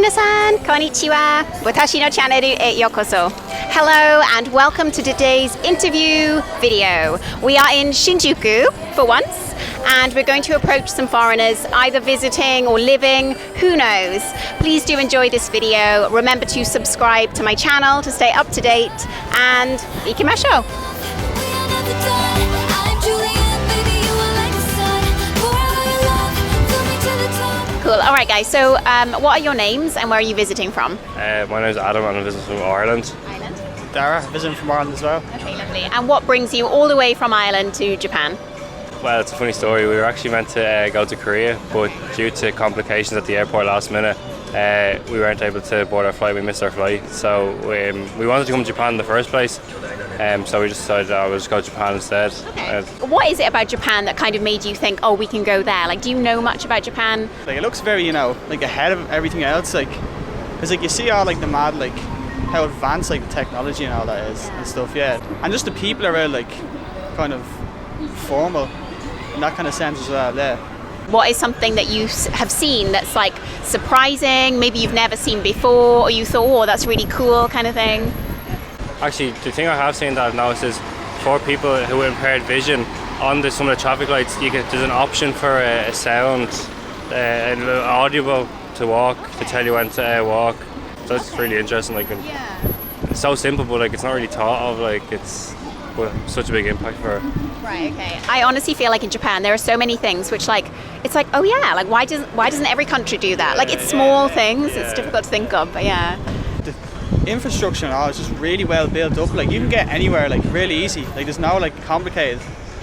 Minasan, konnichiwa. Watashi no channel e yokoso. Hello and welcome to today's interview video. We are in Shinjuku for once, and we're going to approach some foreigners either visiting or living, who knows. Please do enjoy this video. Remember to subscribe to my channel to stay up to date, and ikimashou. Cool. All right, guys. So, what are your names and where are you visiting from? My name is Adam and I'm visiting from Ireland. Dara, visiting from Ireland as well. Okay, lovely. And what brings you all the way from Ireland to Japan? Well, it's a funny story. We were actually meant to go to Korea, but due to complications at the airport last minute, we weren't able to board our flight. We missed our flight. So we wanted to come to Japan in the first place. So we just decided I would just go to Japan instead. Okay. What is it about Japan that kind of made you think, oh, we can go there? Like, do you know much about Japan? Like, it looks very, like ahead of everything else. Like, because like you see all like the mad, like how advanced like the technology and all that is and stuff. Yeah, and just the people are really like kind of formal in that kind of sense as well. Yeah. What is something that you have seen that's like surprising? Maybe you've never seen before, or you thought, oh, that's really cool, kind of thing. Actually, the thing I have seen that I've noticed is for people who are impaired vision, on some of the traffic lights, there's an option for a sound, an audible to walk, to tell you when to walk. So that's really interesting. Like, it's so simple, but like it's not really thought of. Like, it's such a big impact for her. Right. Okay. I honestly feel like in Japan there are so many things which it's like, oh yeah, like why doesn't every country do that? Like, it's small things. It's difficult to think of, but yeah. Infrastructure and all is just really well built up. Like, you can get anywhere like really easy. Like, there's no like complicated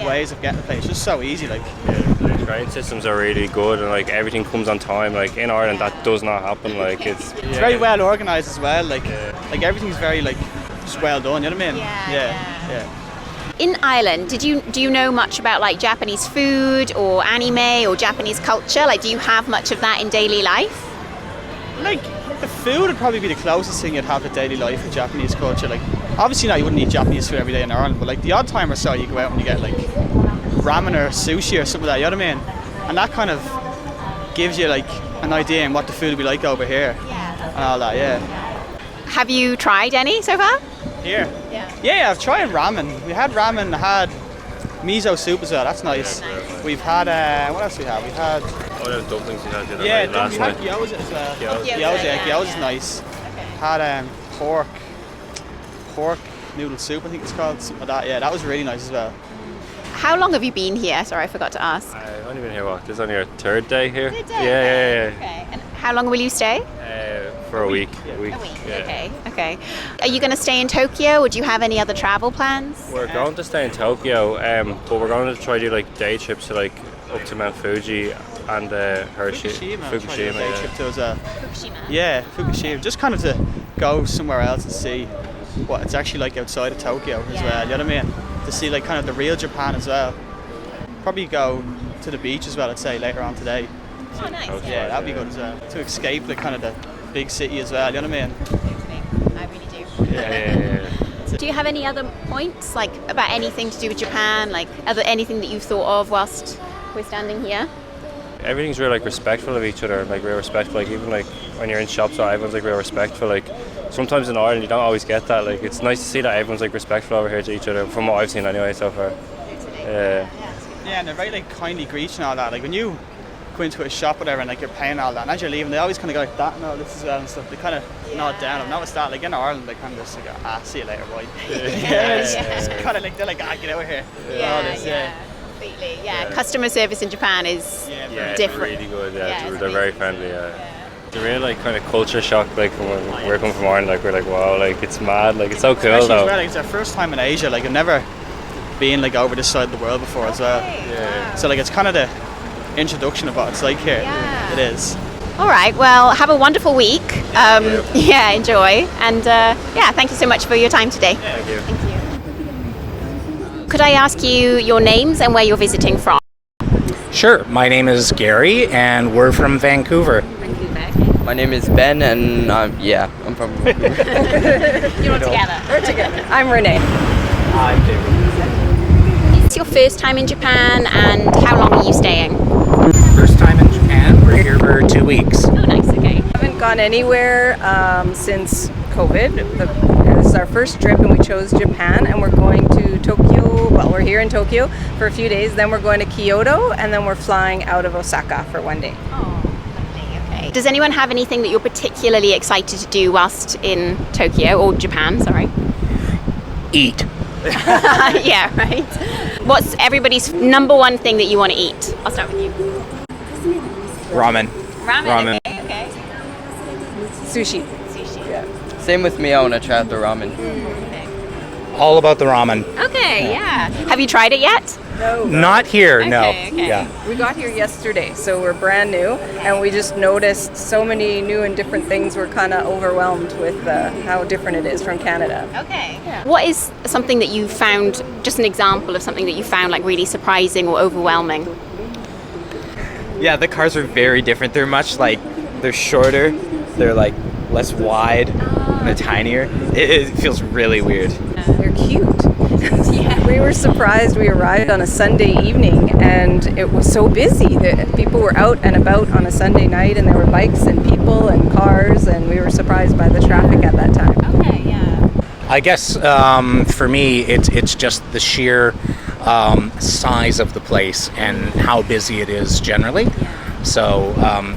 ways of getting to place. It's just so easy. Like, the train systems are really good, and like everything comes on time. Like in Ireland, that does not happen. Like it's very well organised as well. Like everything's very like just well done. You know what I mean? Yeah. In Ireland, do you know much about like Japanese food or anime or Japanese culture? Like, do you have much of that in daily life? Like, the food would probably be the closest thing you'd have to daily life with Japanese culture. Like, obviously now you wouldn't eat Japanese food every day in Ireland, but like the odd time or so you go out and you get like ramen or sushi or something like that, you know what I mean? And that kind of gives you like an idea on what the food would be like over here and all that, Have you tried any so far? Here? Yeah, I've tried ramen. We had ramen, had miso soup as well, that's nice. We've had, what else we had? We had... Oh, those dumplings you had we had gyoza as well. Gyoza's nice. Had pork noodle soup, I think it's called, something like that. Yeah, that was really nice as well. How long have you been here? Sorry, I forgot to ask. I've only been here, this is only our third day here. Third day? Yeah. Okay. And how long will you stay? For a week. A week. Okay. Are you going to stay in Tokyo, or do you have any other travel plans? We're going to stay in Tokyo, but we're going to try to do like day trips to like up to Mount Fuji and Fukushima. Day trip to Fukushima. Yeah, Fukushima. Just kind of to go somewhere else and see what it's actually like outside of Tokyo as well. You know what I mean? To see like kind of the real Japan as well. Probably go to the beach as well, I'd say, later on today. Oh, nice. Yeah, that'd be good as well. To escape the kind of the big city as well, you know what I mean? I really do. Yeah. Do you have any other points, like about anything to do with Japan, like anything that you've thought of whilst we're standing here? Everything's real like respectful of each other, like real respectful. Like even like when you're in shops, everyone's like real respectful. Like sometimes in Ireland you don't always get that. Like it's nice to see that everyone's like respectful over here to each other, from what I've seen anyway so far. Yeah, and they're very like kindly greet and all that. Like when you go into a shop or whatever and like you're paying all that, and as you're leaving they always kind of go like that and all this as well and stuff. They kind of nod down. I've noticed that like in Ireland they kind of just like, see you later, boy. It's kind of like they're like, get out of here. Completely. Customer service in Japan is different. Really good. They're very friendly. The real like kind of culture shock, like when we're coming from Ireland, like we're like, wow, like it's mad, like it's so cool. Especially though. As well, like, it's our first time in Asia. Like I've never been like over this side of the world before as well. So like it's kind of the introduction of what it's like here. It is. All right, well, have a wonderful week. Enjoy, and thank you so much for your time today. Thank you. Could I ask you your names and where you're visiting from? Sure. My name is Gary, and we're from Vancouver. My name is Ben, and I'm from Vancouver. You're all together. We're together. I'm Renee. I'm David. It's your first time in Japan, and how long are you staying? First time in Japan. We're here for 2 weeks. Oh, nice. Okay. I haven't gone anywhere since COVID. This is our first trip, and we chose Japan, and we're going to Tokyo. Well, we're here in Tokyo for a few days, then we're going to Kyoto, and then we're flying out of Osaka for 1 day. Okay. Does anyone have anything that you're particularly excited to do whilst in Tokyo or Japan? Sorry. Eat. Yeah, right. What's everybody's number one thing that you want to eat? I'll start with you. Ramen. Ramen. Okay. Sushi. Sushi. Yeah. Same with me. I want to try out the ramen. All about the ramen. Okay, yeah. Have you tried it yet? No. Not here, no. Okay. Yeah. We got here yesterday, so we're brand new, and we just noticed so many new and different things. We're kind of overwhelmed with how different it is from Canada. Okay. What is something that you found, just an example of something that you found like really surprising or overwhelming? Yeah, the cars are very different. They're shorter, they're like less wide, and they're tinier. It feels really weird. They're cute. Yeah. We were surprised. We arrived on a Sunday evening, and it was so busy that people were out and about on a Sunday night, and there were bikes and people and cars, and we were surprised by the traffic at that time. Okay, yeah. I guess for me, it's just the sheer size of the place and how busy it is generally. So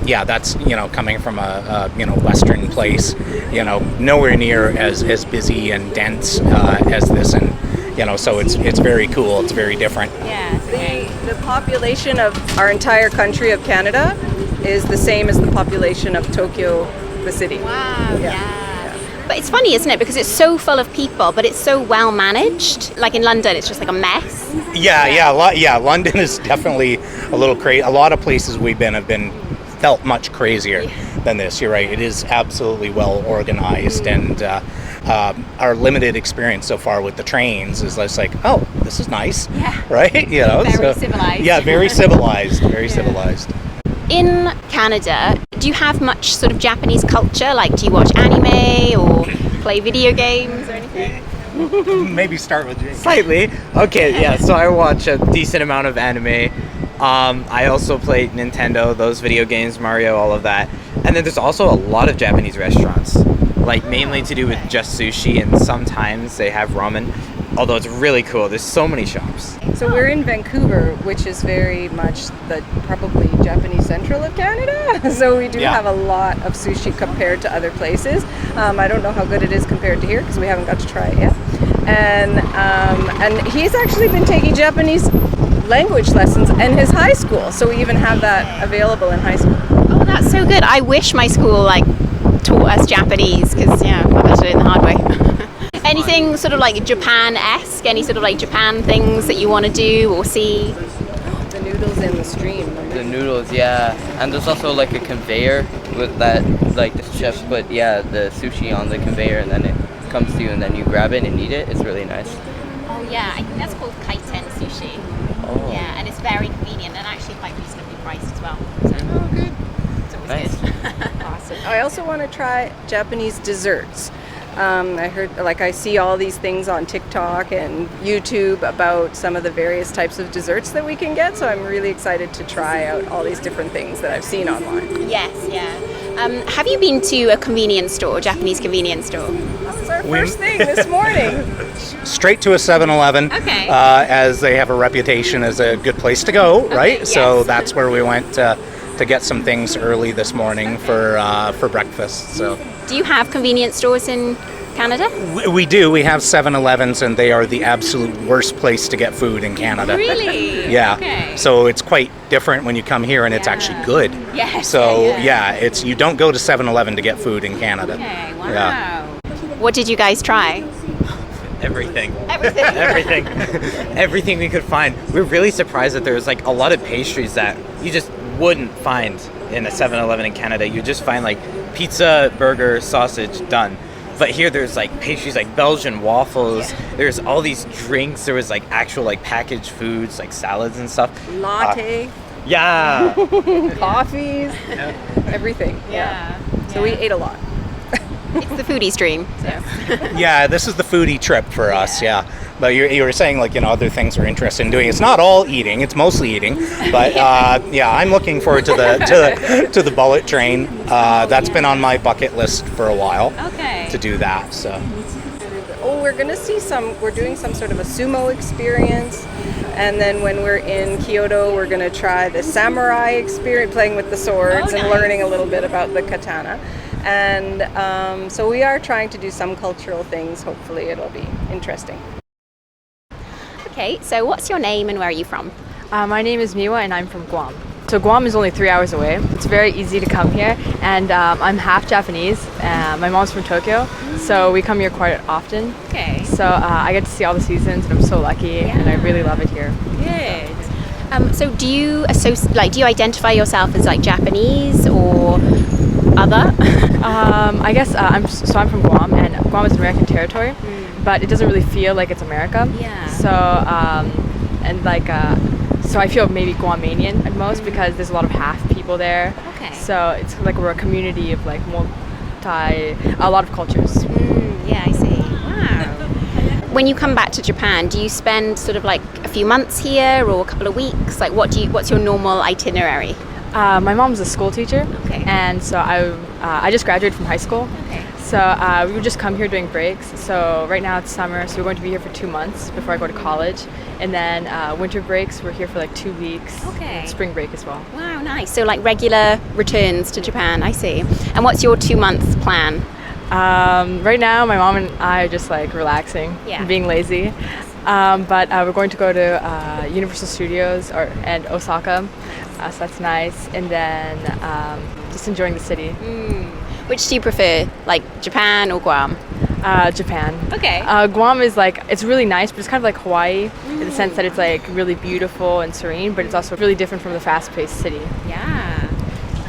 that's coming from a Western place, nowhere near as busy and dense as this, and so it's very cool. It's very different. Yeah. The population of our entire country of Canada is the same as the population of Tokyo, the city. Wow. Yeah. But it's funny, isn't it? Because it's so full of people, but it's so well managed. Like in London, it's just like a mess. Yeah. London is definitely a little crazy. A lot of places we've been have felt much crazier than this. You're right. It is absolutely well organized, and our limited experience so far with the trains is just like, oh, this is nice, right? Very civilized. Yeah, very civilized. Very civilized. In Canada, do you have much sort of Japanese culture? Like, do you watch anime or play video games or anything? Maybe start with James. Slightly. Okay, yeah, so I watch a decent amount of anime. I also play Nintendo, those video games, Mario, all of that. And then there's also a lot of Japanese restaurants, like mainly to do with just sushi, and sometimes they have ramen. Although it's really cool. There's so many shops. So we're in Vancouver, which is very much the probably Japanese central of Canada. So we do have a lot of sushi compared to other places. I don't know how good it is compared to here because we haven't got to try it yet. And he's actually been taking Japanese language lessons in his high school. So we even have that available in high school. Oh, that's so good. I wish my school taught us Japanese because I've had to do it the hard way. Anything sort of like Japan-esque? Any sort of like Japan things that you want to do or see? The noodles in the stream. The noodles, yeah. And there's also like a conveyor with that, like the chef put, the sushi on the conveyor, and then it comes to you, and then you grab it and eat it. It's really nice. Oh yeah, I think that's called kaiten sushi. Oh. Yeah, and it's very convenient and actually quite reasonably priced as well. So, good. It's always Nice. good. Awesome. I also want to try Japanese desserts. I heard, I see all these things on TikTok and YouTube about some of the various types of desserts that we can get, so I'm really excited to try out all these different things that I've seen online. Yes, yeah. Have you been to a convenience store, Japanese convenience store? That was our first thing this morning. Straight to a 7-Eleven, Okay. as they have a reputation as a good place to go, right? yes. So that's where we went to get some things early this morning for breakfast. So Do you have convenience stores in Canada? we do. We have 7-Elevens, and they are the absolute worst place to get food in Canada. Really? Yeah. Okay. So it's quite different when you come here, and it's actually good. Yes. So yeah. it's you don't go to 7-Eleven to get food in Canada. Okay, wow. Yeah. What did you guys try? Everything. Everything. Everything. Everything we could find. We're really surprised that there's a lot of pastries that you just wouldn't find in a 7-Eleven in Canada. You just find pizza, burger, sausage, done. But here there's pastries like Belgian waffles. There's all these drinks. There was actual packaged foods, salads and stuff. Latte, Yeah. coffees, everything. Yeah. So we ate a lot. It's the foodie stream. So. Yeah, this is the foodie trip for us. Yeah, but you were saying like other things we're interested in doing. It's not all eating; it's mostly eating. But yeah, I'm looking forward to the bullet train. That's been on my bucket list for a while. Okay. To do that. So. Oh, we're going to see we're doing some sort of a sumo experience. And then when we're in Kyoto, we're going to try the samurai experience, playing with the swords and learning a little bit about the katana. And so we are trying to do some cultural things. Hopefully it'll be interesting. Okay, so what's your name and where are you from? My name is Miwa and I'm from Guam. So Guam is only 3 hours away. It's very easy to come here, and I'm half Japanese. My mom's from Tokyo, so we come here quite often. Okay. So I get to see all the seasons, and I'm so lucky, and I really love it here. Good. So do you identify yourself as like Japanese or other? I guess I'm from Guam, and Guam is an American territory, but it doesn't really feel like it's America. Yeah. So I feel maybe Guamanian at most because there's a lot of half people there. Okay. So it's like we're a community of like a lot of cultures. Yeah, I see. Wow. When you come back to Japan, do you spend sort of like a few months here or a couple of weeks? Like what's your normal itinerary? My mom's a school teacher. Okay. And so I just graduated from high school. Okay. So we would just come here during breaks. So right now it's summer, so we're going to be here for 2 months before I go to college. And then winter breaks, we're here for like 2 weeks. Okay. And spring break as well. Wow, nice. So like regular returns to Japan, I see. And what's your 2-month plan? Right now, my mom and I are just like relaxing, being lazy. But we're going to go to Universal Studios and Osaka, so that's nice. And then just enjoying the city. Which do you prefer, like Japan or Guam? Japan. Okay. Guam is like, it's really nice, but it's kind of like Hawaii in the sense that it's like really beautiful and serene, but it's also really different from the fast-paced city. Yeah.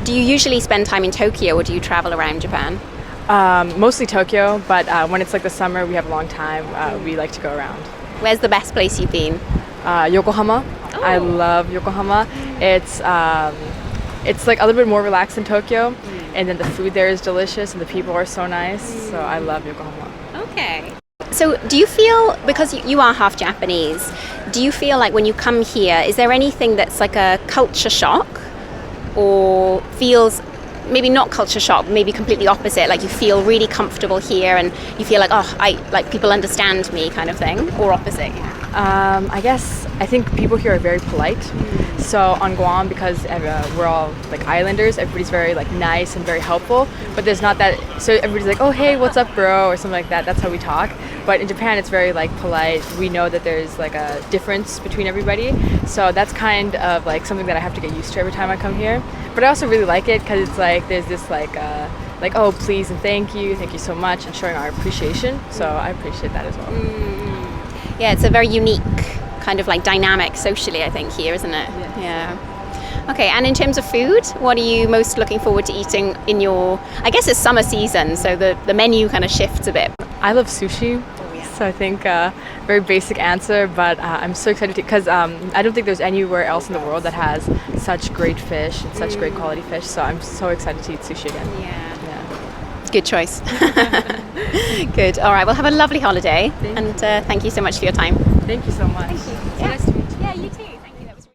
Do you usually spend time in Tokyo or do you travel around Japan? Mostly Tokyo, but when it's like the summer, we have a long time, we like to go around. Where's the best place you've been? Yokohama. Oh. I love Yokohama. It's like a little bit more relaxed than Tokyo, and then the food there is delicious and the people are so nice, so I love Yokohama. Okay. So do you feel, because you are half Japanese, do you feel like when you come here, is there anything that's like a culture shock or feels maybe not culture shock, maybe completely opposite, like you feel really comfortable here and you feel like people understand me kind of thing, or opposite? I think people here are very polite. So on Guam, because we're all like islanders, everybody's very like nice and very helpful, but there's not that, so everybody's like, oh hey, what's up bro, or something like that. That's how we talk. But in Japan it's very like polite. We know that there's like a difference between everybody, so that's kind of like something that I have to get used to every time I come here. But I also really like it because it's like there's this like oh please and thank you so much, and showing our appreciation, so I appreciate that as well. Yeah, it's a very unique kind of like dynamic socially, I think, here, isn't it? Yes. Yeah. Okay, and in terms of food, what are you most looking forward to eating in your, I guess it's summer season, so the menu kind of shifts a bit. I love sushi. So I think very basic answer, but I'm so excited because I don't think there's anywhere else in the world that has such great fish and such great quality fish, so I'm so excited to eat sushi again. Yeah. Good choice. Good. All right, well, have a lovely holiday, and thank you so much for your time. Thank you so much. Thank you. Yeah. Nice to meet you.